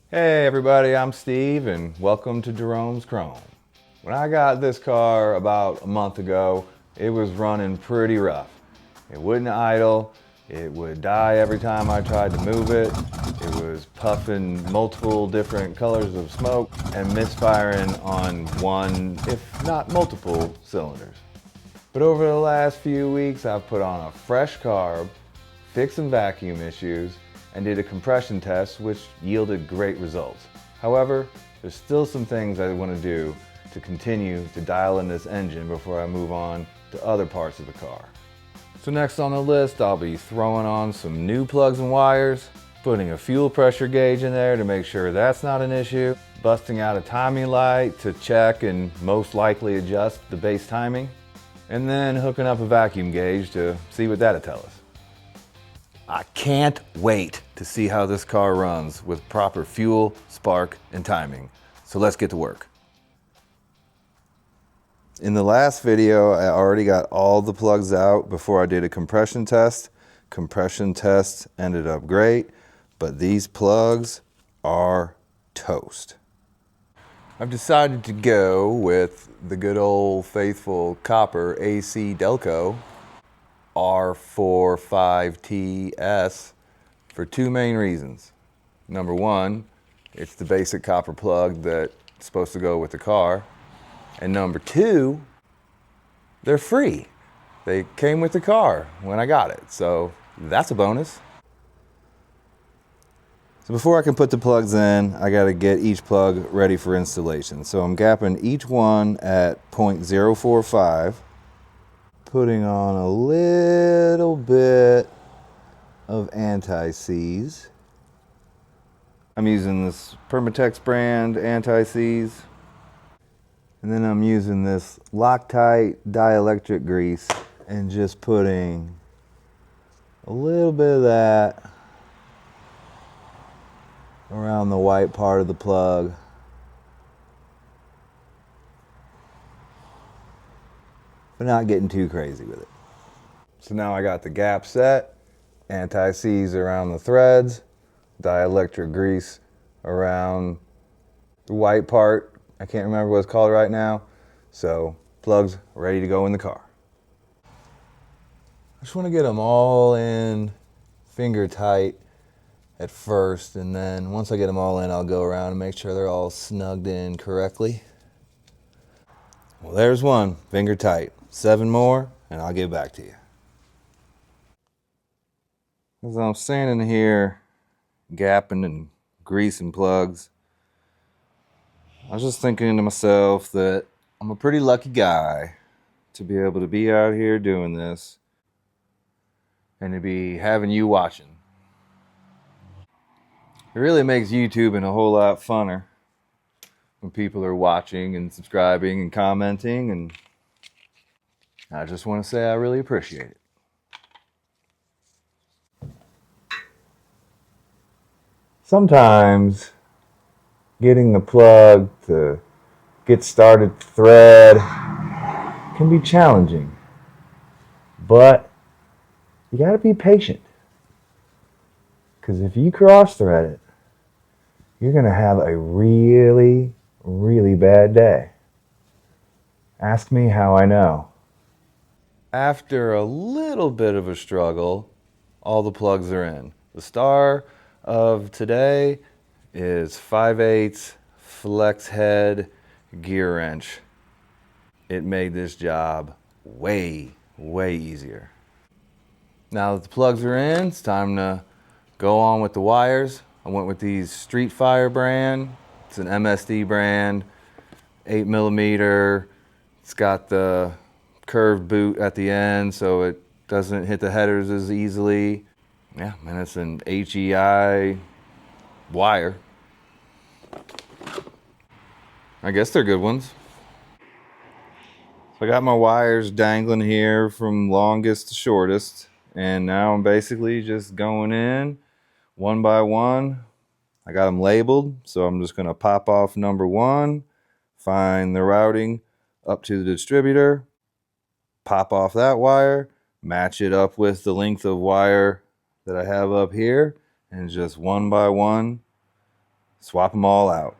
Hey everybody, I'm Steve and welcome to Jerome's Chrome. When I got this car about a month ago, it was running pretty rough. It wouldn't idle, it would die every time I tried to move it, it was puffing multiple different colors of smoke and misfiring on one, if not multiple, cylinders. But over the last few weeks, I've put on a fresh carb, fixed some vacuum issues, and did a compression test which yielded great results. However, there's still some things I want to do to continue to dial in this engine before I move on to other parts of the car. So next on the list, I'll be throwing on some new plugs and wires, putting a fuel pressure gauge in there to make sure that's not an issue, busting out a timing light to check and most likely adjust the base timing, and then hooking up a vacuum gauge to see what that'll tell us. I can't wait to see how this car runs with proper fuel, spark, and timing. So let's get to work. In the last video, I already got all the plugs out before I did a compression test. Compression test ended up great, but these plugs are toast. I've decided to go with the good old faithful copper AC Delco R45TS for two main reasons. Number one, it's the basic copper plug that's supposed to go with the car. And number two, they're free. They came with the car when I got it, so that's a bonus. So before I can put the plugs in, I gotta get each plug ready for installation. So I'm gapping each one at 0.045. Putting on a little bit of anti-seize. I'm using this Permatex brand anti-seize. And then I'm using this Loctite dielectric grease and just putting a little bit of that around the white part of the plug. But not getting too crazy with it. So now I got the gap set, anti-seize around the threads, dielectric grease around the white part. I can't remember what it's called right now. So plugs ready to go in the car. I just want to get them all in finger tight at first, and then once I get them all in, I'll go around and make sure they're all snugged in correctly. Well, there's one, finger tight. 7 more, and I'll get back to you. As I'm standing here, gapping and greasing plugs, I was just thinking to myself that I'm a pretty lucky guy to be able to be out here doing this and to be having you watching. It really makes YouTubing a whole lot funner when people are watching and subscribing and commenting, and I just want to say I really appreciate it. Sometimes getting the plug to get started to thread can be challenging, but you got to be patient, because if you cross thread it, you're going to have a really, really bad day. Ask me how I know. After a little bit of a struggle, all the plugs are in. The star of today is 5/8 flex head gear wrench. It made this job way, way easier. Now that the plugs are in, it's time to go on with the wires. I went with these Street Fire brand. It's an MSD brand, 8mm. It's got the curved boot at the end so it doesn't hit the headers as easily. Yeah, and it's an HEI wire. I guess they're good ones. So I got my wires dangling here from longest to shortest, and now I'm basically just going in one by one. I got them labeled, so I'm just going to pop off number 1, find the routing up to the distributor, pop off that wire, match it up with the length of wire that I have up here, and just one by one swap them all out.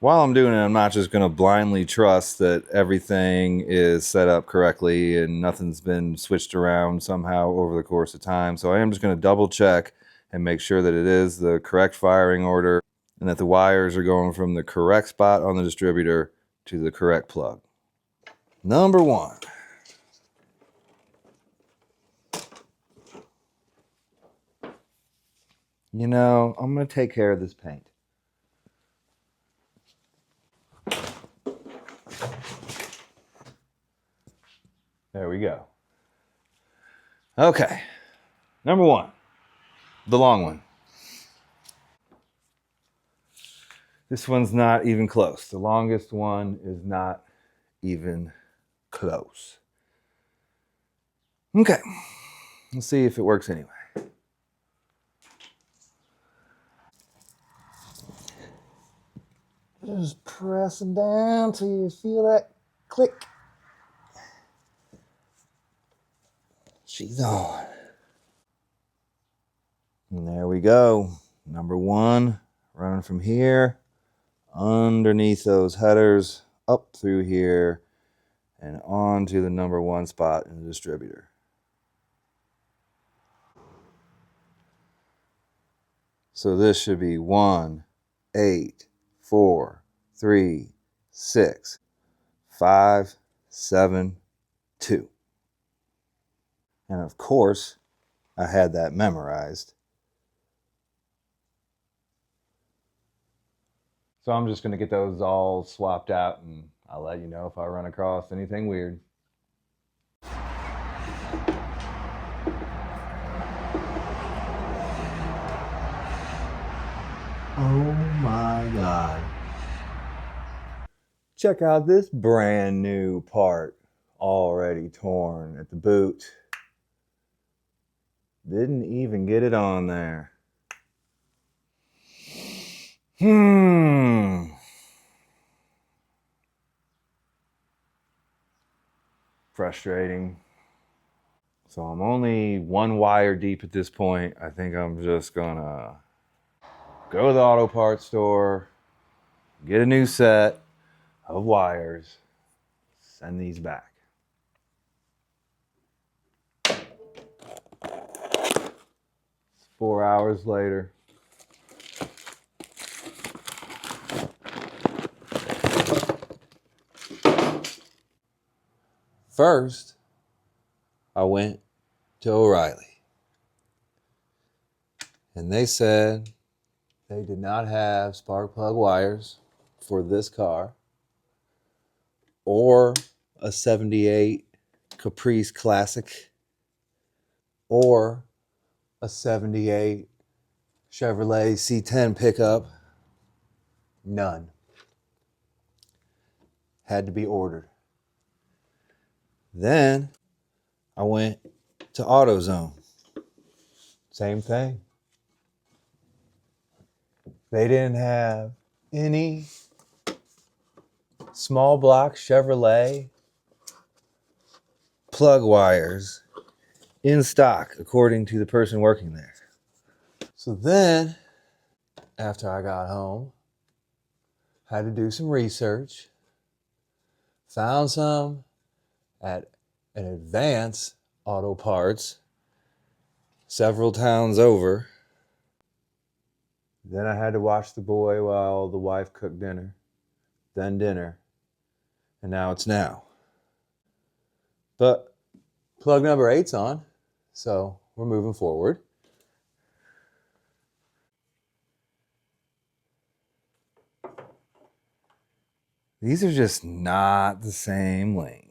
While I'm doing it, I'm not just going to blindly trust that everything is set up correctly and nothing's been switched around somehow over the course of time. So I am just going to double check and make sure that it is the correct firing order and that the wires are going from the correct spot on the distributor to the correct plug. Number one. You know, I'm going to take care of this paint. There we go. Okay. Number one. The long one. This one's not even close. The longest one is not even close. Okay. Let's see if it works anyway. Just pressing down till you feel that click. She's on. And there we go. Number one, running from here, underneath those headers, up through here, and on to the number one spot in the distributor. So this should be 1, 8, 4, 3, 6, 5, 7, 2. And of course, I had that memorized. So I'm just going to get those all swapped out and I'll let you know if I run across anything weird. Oh my God. Check out this brand new part, already torn at the boot. Didn't even get it on there. Frustrating. So I'm only one wire deep at this point. I think I'm just gonna go to the auto parts store, get a new set of wires, send these back. It's 4 hours later. First, I went to O'Reilly. And they said they did not have spark plug wires for this car or a 78 Caprice Classic or a 78 Chevrolet C10 pickup. None. Had to be ordered. Then I went to AutoZone. Same thing. They didn't have any small block Chevrolet plug wires in stock, according to the person working there. So then, after I got home, had to do some research, found some at an Advance Auto Parts several towns over. Then I had to watch the boy while the wife cooked dinner, then dinner, and now it's now. But plug number 8's on, so we're moving forward. These are just not the same length.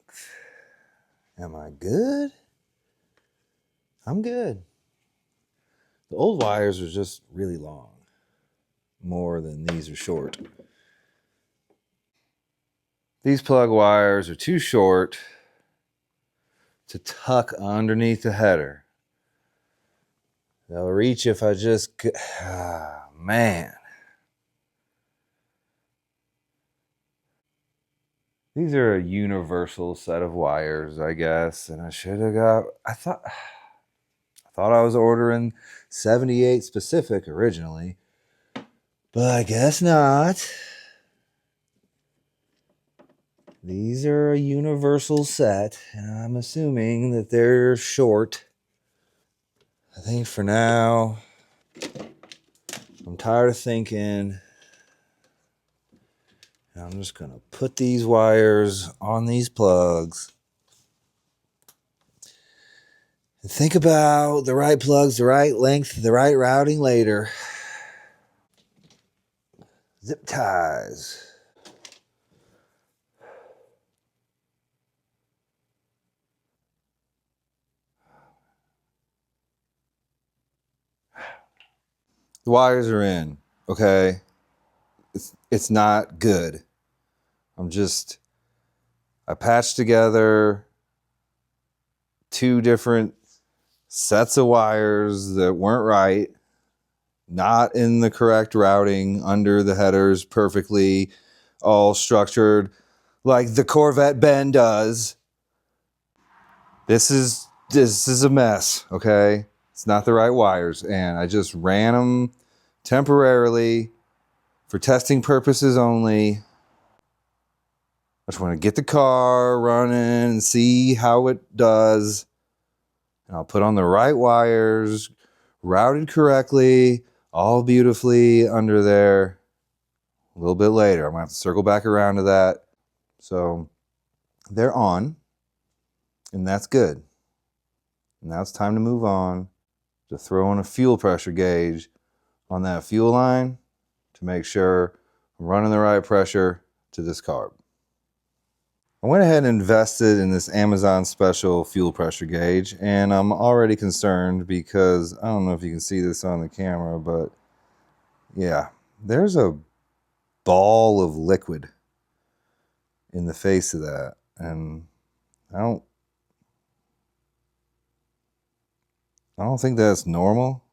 Am I good? I'm good. The old wires are just really long, more than these are short. These plug wires are too short to tuck underneath the header. They'll reach if I just, man. These are a universal set of wires, I guess, and I should have got, I thought I was ordering 78 specific originally, But I guess not. These are a universal set, and I'm assuming that they're short. I think for now, I'm tired of thinking. I'm just going to put these wires on these plugs and think about the right plugs, the right length, the right routing later. Zip ties. The wires are in, okay? It's not good. I patched together 2 different sets of wires that weren't right, not in the correct routing, under the headers perfectly, all structured like the Corvette Ben does. This is a mess, okay? It's not the right wires, and I just ran them temporarily for testing purposes only. I just want to get the car running and see how it does. And I'll put on the right wires, routed correctly, all beautifully under there a little bit later. I'm going to have to circle back around to that. So they're on, and that's good. Now it's time to move on to throw in a fuel pressure gauge on that fuel line to make sure I'm running the right pressure to this carb. I went ahead and invested in this Amazon special fuel pressure gauge, and I'm already concerned because I don't know if you can see this on the camera, but yeah, there's a ball of liquid in the face of that, and I don't think that's normal.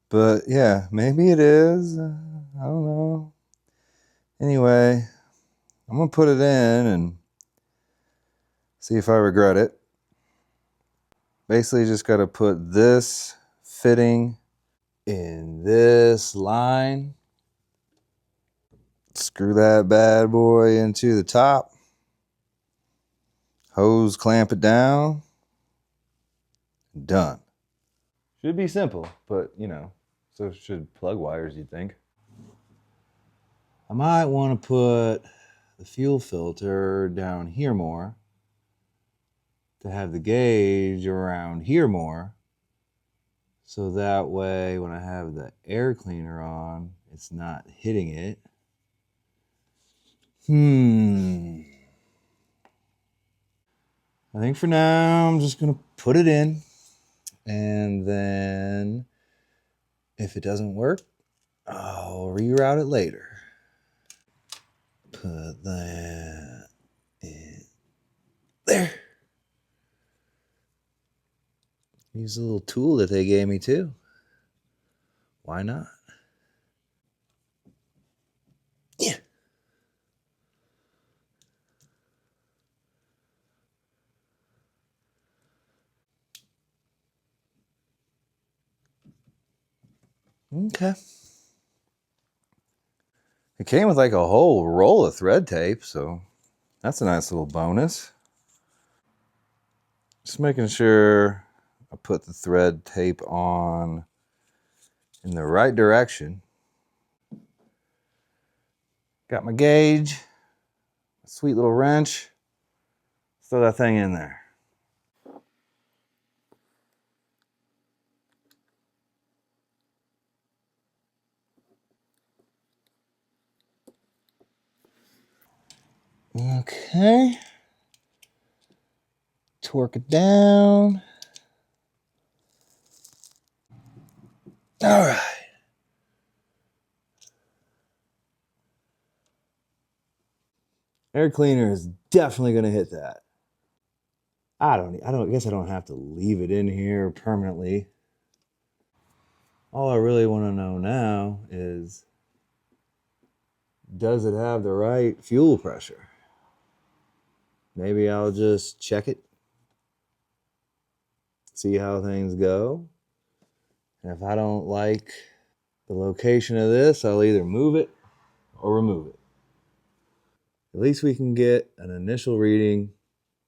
But yeah, maybe it is. I don't know. Anyway, I'm going to put it in and see if I regret it. Basically, just got to put this fitting in this line. Screw that bad boy into the top. Hose, clamp it down. Done. Should be simple, but so should plug wires, you'd think. I might want to put the fuel filter down here more to have the gauge around here more, so that way when I have the air cleaner on, it's not hitting it. I think for now I'm just gonna put it in, and then if it doesn't work, I'll reroute it later. Put that in there. Use a little tool that they gave me too. Why not? Yeah. Okay. It came with like a whole roll of thread tape, so that's a nice little bonus. Just making sure I put the thread tape on in the right direction. Got my gauge, a sweet little wrench. Throw that thing in there. Okay. Torque it down. All right. Air cleaner is definitely going to hit that. I guess I don't have to leave it in here permanently. All I really want to know now is, does it have the right fuel pressure? Maybe I'll just check it, see how things go. And if I don't like the location of this, I'll either move it or remove it. At least we can get an initial reading,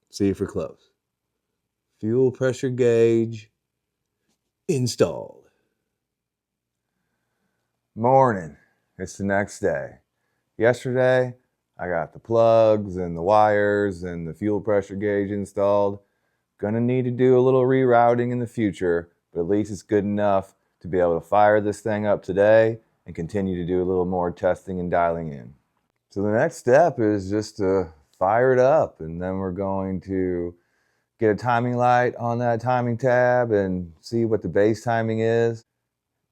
see if we're close. Fuel pressure gauge installed. Morning. It's the next day. Yesterday, I got the plugs and the wires and the fuel pressure gauge installed. Gonna need to do a little rerouting in the future, but at least it's good enough to be able to fire this thing up today and continue to do a little more testing and dialing in. So the next step is just to fire it up, and then we're going to get a timing light on that timing tab and see what the base timing is.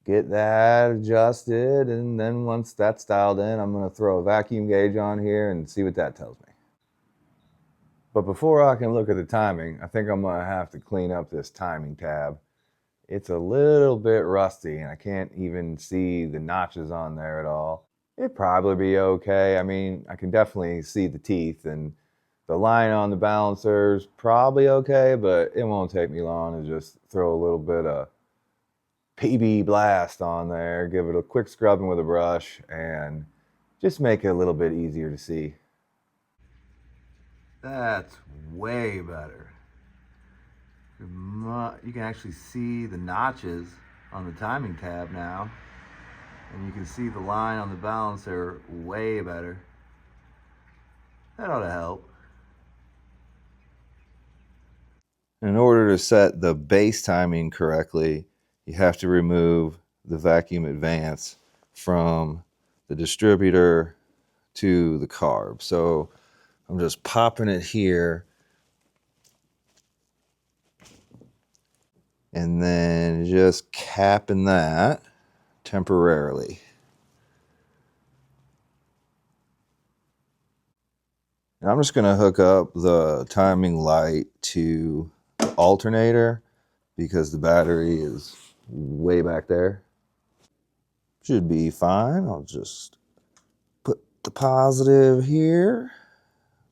Get that adjusted, and then once that's dialed in, I'm going to throw a vacuum gauge on here and see what that tells me. But before I can look at the timing, I think I'm going to have to clean up this timing tab. It's a little bit rusty, and I can't even see the notches on there at all. It'd probably be okay. I mean, I can definitely see the teeth, and the line on the balancer's probably okay, but it won't take me long to just throw a little bit of PB blast on there, give it a quick scrubbing with a brush, and just make it a little bit easier to see. That's way better. You can actually see the notches on the timing tab now, and you can see the line on the balancer way better. That ought to help. In order to set the base timing correctly, you have to remove the vacuum advance from the distributor to the carb. So I'm just popping it here and then just capping that temporarily. And I'm just going to hook up the timing light to the alternator because the battery is way back there. Should be fine. I'll just put the positive here,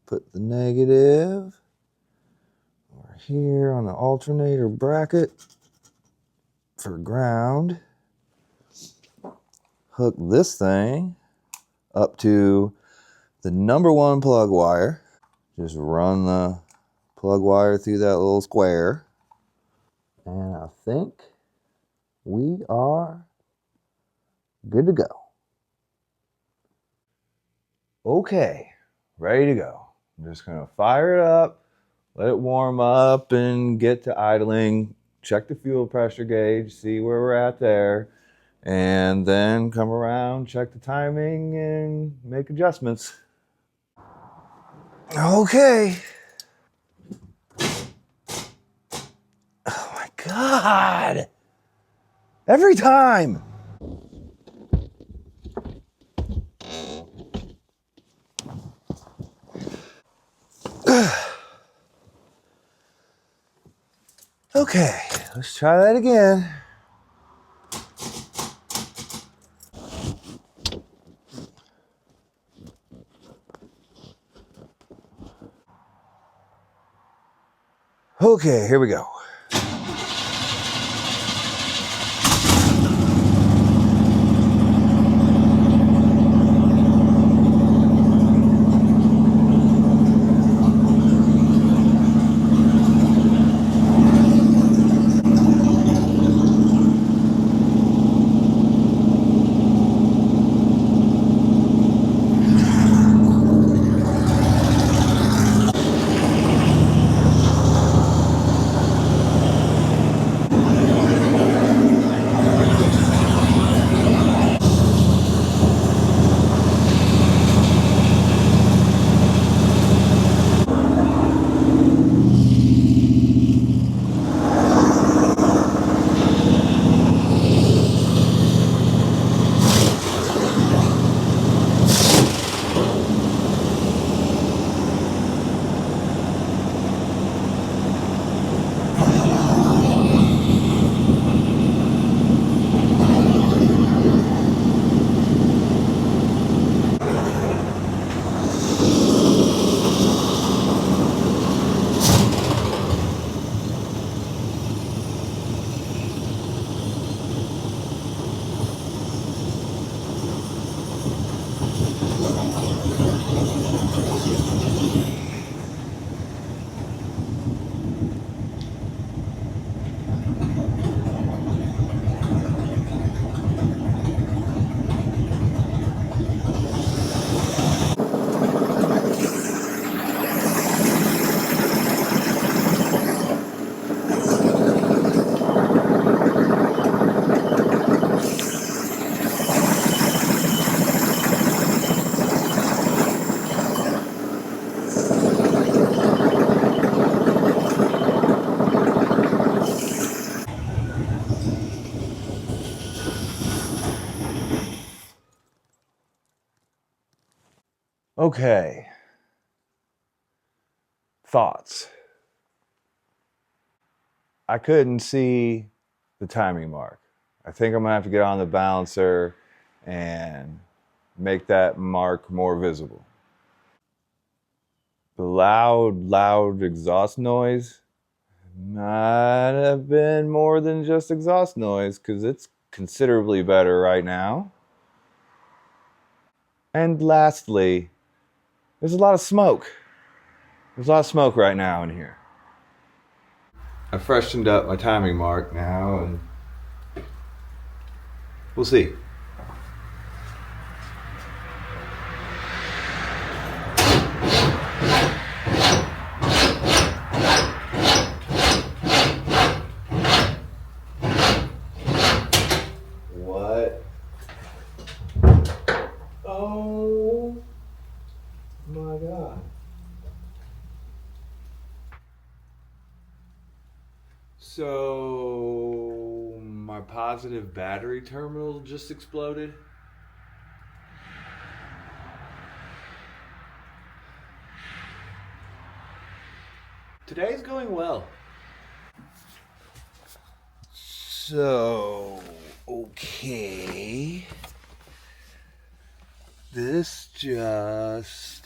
put the negative over here on the alternator bracket for ground. Hook this thing up to the number one plug wire. Just run the plug wire through that little square. And I think we are good to go. Okay, ready to go. I'm just gonna fire it up, let it warm up and get to idling, check the fuel pressure gauge, see where we're at there, and then come around, check the timing and make adjustments. Okay. Oh my God. Every time. Okay, let's try that again. Okay, here we go. Okay. Thoughts. I couldn't see the timing mark. I think I'm gonna have to get on the balancer and make that mark more visible. The loud exhaust noise might have been more than just exhaust noise because it's considerably better right now. And lastly, there's a lot of smoke. There's a lot of smoke right now in here. I freshened up my timing mark now and we'll see. What? Oh my God. So my positive battery terminal just exploded. Today's going well. So, okay. This just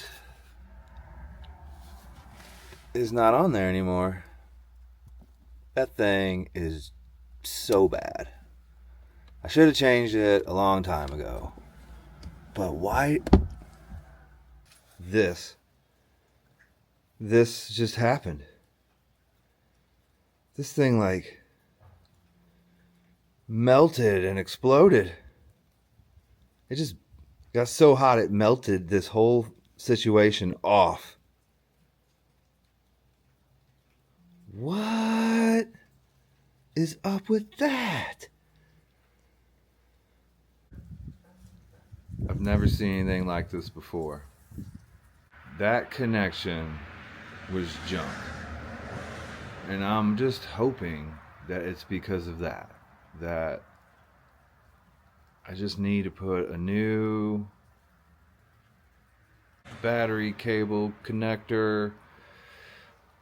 is not on there anymore. That thing is so bad. I should have changed it a long time ago. But why this just happened? This thing like melted and exploded. It just got so hot it melted this whole situation off. What is up with that? I've never seen anything like this before. That connection was junk. And I'm just hoping that it's because of that. That I just need to put a new battery cable connector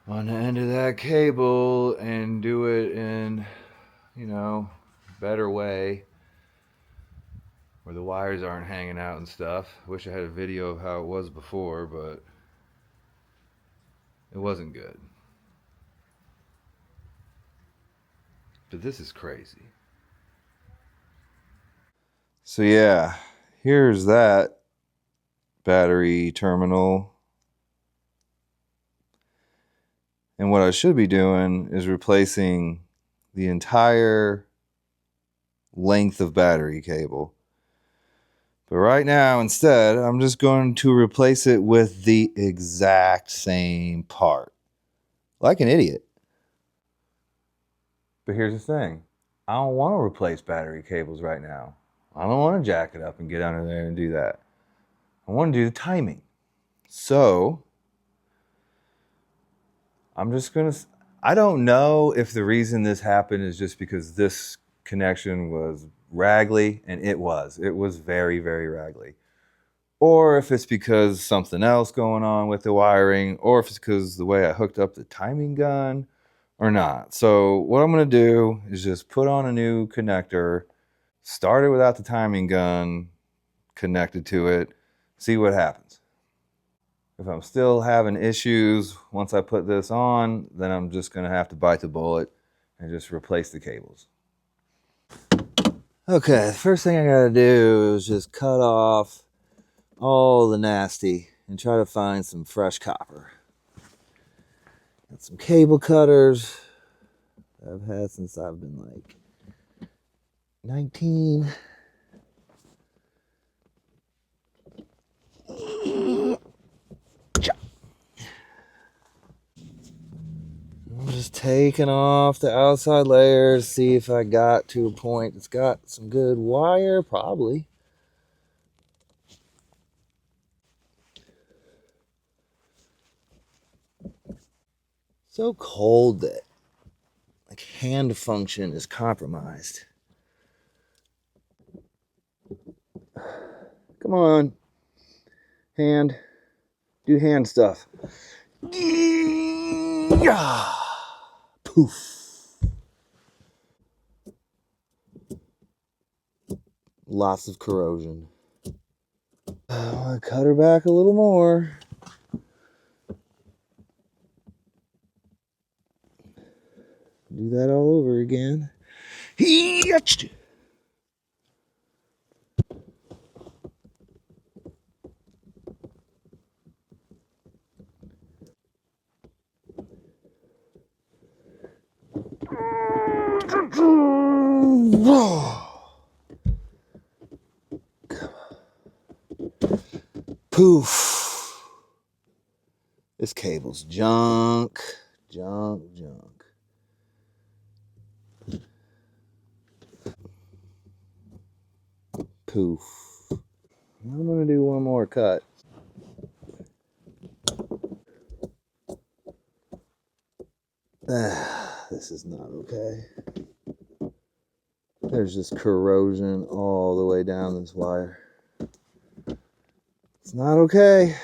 on the end of that cable and do it in, a better way where the wires aren't hanging out and stuff. Wish I had a video of how it was before, but it wasn't good. But this is crazy. So yeah, here's that battery terminal. And what I should be doing is replacing the entire length of battery cable. But right now, instead, I'm just going to replace it with the exact same part. Like an idiot. But here's the thing. I don't want to replace battery cables right now. I don't want to jack it up and get under there and do that. I want to do the timing. So, I'm just going to... I don't know if the reason this happened is just because this connection was raggedy, and it was. It was very, very raggedy. Or if it's because something else going on with the wiring, or if it's because the way I hooked up the timing gun, or not. So what I'm going to do is just put on a new connector, start it without the timing gun connected to it, see what happens. If I'm still having issues once I put this on, then I'm just going to have to bite the bullet and just replace the cables. Okay, the first thing I got to do is just cut off all the nasty and try to find some fresh copper. Got some cable cutters I've had since I've been like 19. I'm just taking off the outside layers, see if I got to a point that's got some good wire, probably. So cold that like hand function is compromised. Come on, hand. Do hand stuff. Yeah. Poof. Lots of corrosion. I want to cut her back a little more. Do that all over again. Poof. This cable's junk. Junk. Poof. I'm going to do one more cut. This is not okay. There's just corrosion all the way down this wire. It's not okay.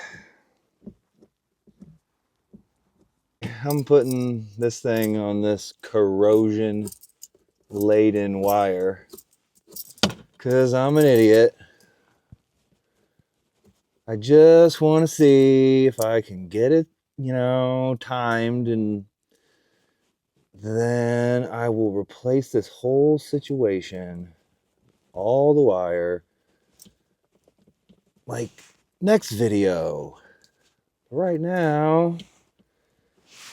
I'm putting this thing on this corrosion laden wire because I'm an idiot. I just want to see if I can get it, timed, and then I will replace this whole situation, all the wire, like next video. Right now,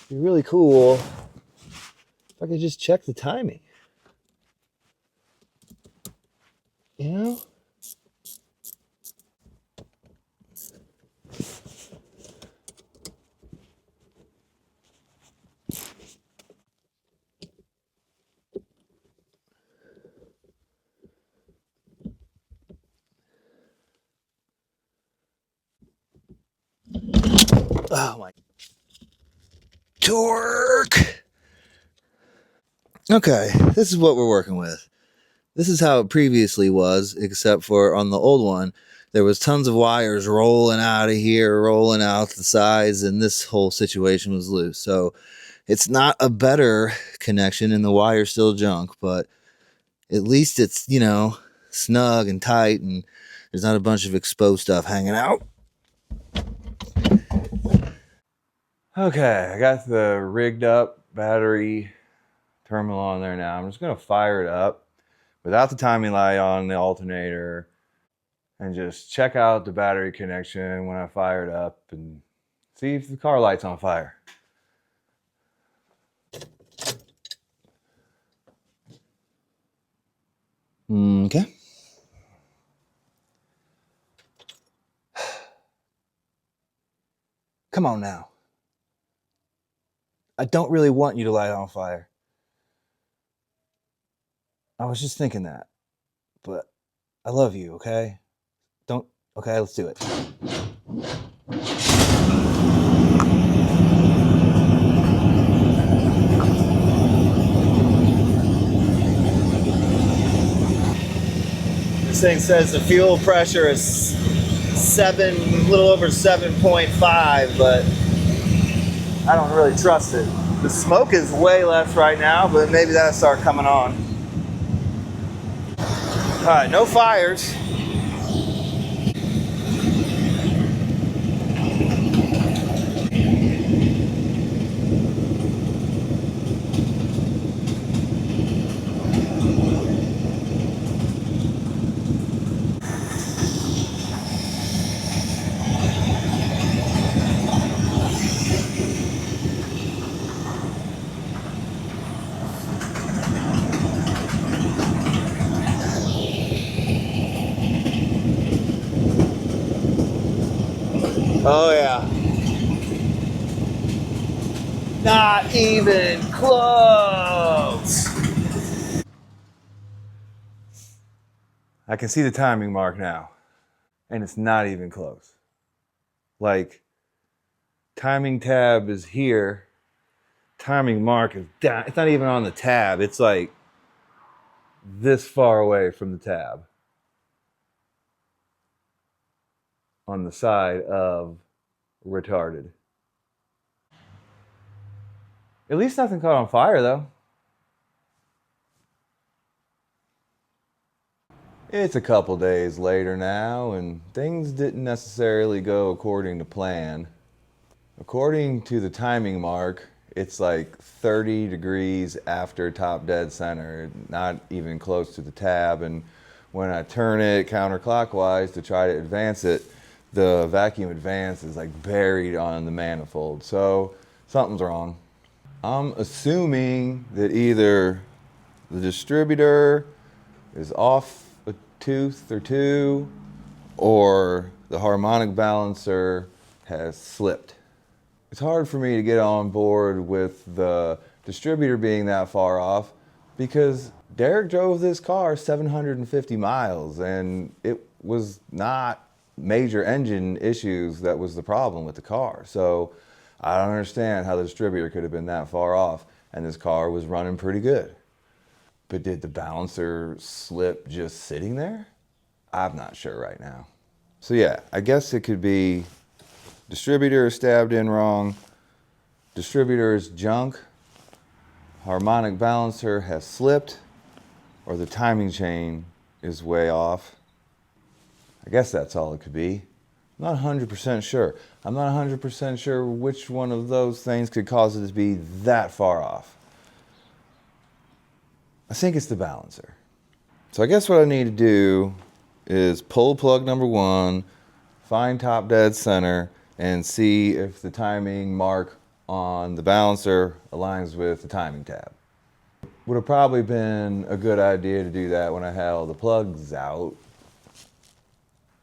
it'd be really cool if I could just check the timing. You know? Oh my. Torque! Okay, this is what we're working with. This is how it previously was, except for on the old one, there was tons of wires rolling out of here, rolling out the sides, and this whole situation was loose. So it's not a better connection, and the wire's still junk, but at least it's, snug and tight, and there's not a bunch of exposed stuff hanging out. Okay, I got the rigged up battery terminal on there now. I'm just going to fire it up without the timing light on the alternator and just check out the battery connection when I fire it up and see if the car light's on fire. Okay. Come on now. I don't really want you to light on fire. I was just thinking that. But I love you, okay? Okay, let's do it. This thing says the fuel pressure is a little over 7.5, but I don't really trust it. The smoke is way less right now, but maybe that'll start coming on. All right, no fires. Oh yeah. Not even close. I can see the timing mark now, and it's not even close. Like, timing tab is here, timing mark is down. It's not even on the tab. It's like this far away from the tab on the side of retarded. At least nothing caught on fire though. It's a couple days later now, and things didn't necessarily go according to plan. According to the timing mark, it's like 30 degrees after top dead center, not even close to the tab, and when I turn it counterclockwise to try to advance it, the vacuum advance is like buried on the manifold, so something's wrong. I'm assuming that either the distributor is off a tooth or two, or the harmonic balancer has slipped. It's hard for me to get on board with the distributor being that far off because Derek drove this car 750 miles and it was not major engine issues that was the problem with the car. So I don't understand how the distributor could have been that far off and this car was running pretty good. But did the balancer slip just sitting there? I'm not sure right now. So yeah, I guess it could be distributor is stabbed in wrong, distributor is junk, harmonic balancer has slipped, or the timing chain is way off. I guess that's all it could be. I'm not 100% sure. I'm not 100% sure which one of those things could cause it to be that far off. I think it's the balancer. So I guess what I need to do is pull plug number one, find top dead center, and see if the timing mark on the balancer aligns with the timing tab. Would have probably been a good idea to do that when I had all the plugs out.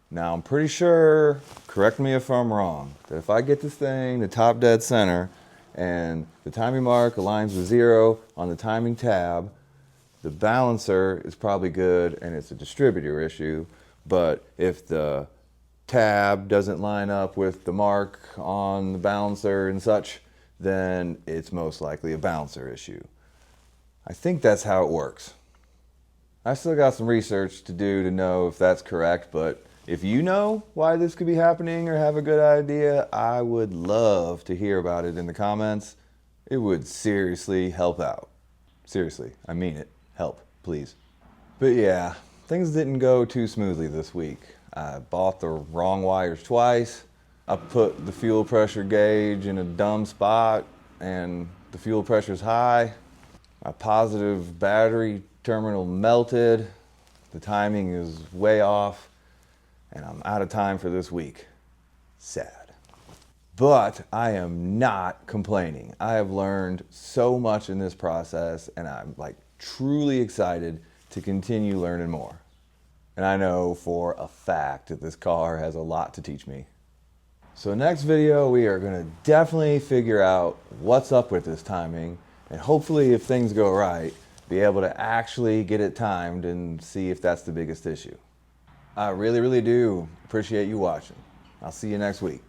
Now I'm pretty sure, correct me if I'm wrong, that if I get this thing to top dead center and the timing mark aligns with 0 on the timing tab, the balancer is probably good and it's a distributor issue. But if the tab doesn't line up with the mark on the balancer and such, then it's most likely a balancer issue. I think that's how it works. I still got some research to do to know if that's correct, but if you know why this could be happening or have a good idea, I would love to hear about it in the comments. It would seriously help out. Seriously, I mean it. Help, please. But yeah, things didn't go too smoothly this week. I bought the wrong wires twice. I put the fuel pressure gauge in a dumb spot and the fuel pressure's high. My positive battery terminal melted. The timing is way off and I'm out of time for this week. Sad. But I am not complaining. I have learned so much in this process and I'm like truly excited to continue learning more. And I know for a fact that this car has a lot to teach me. So next video, we are gonna definitely figure out what's up with this timing and hopefully if things go right, be able to actually get it timed and see if that's the biggest issue. I really, really do appreciate you watching. I'll see you next week.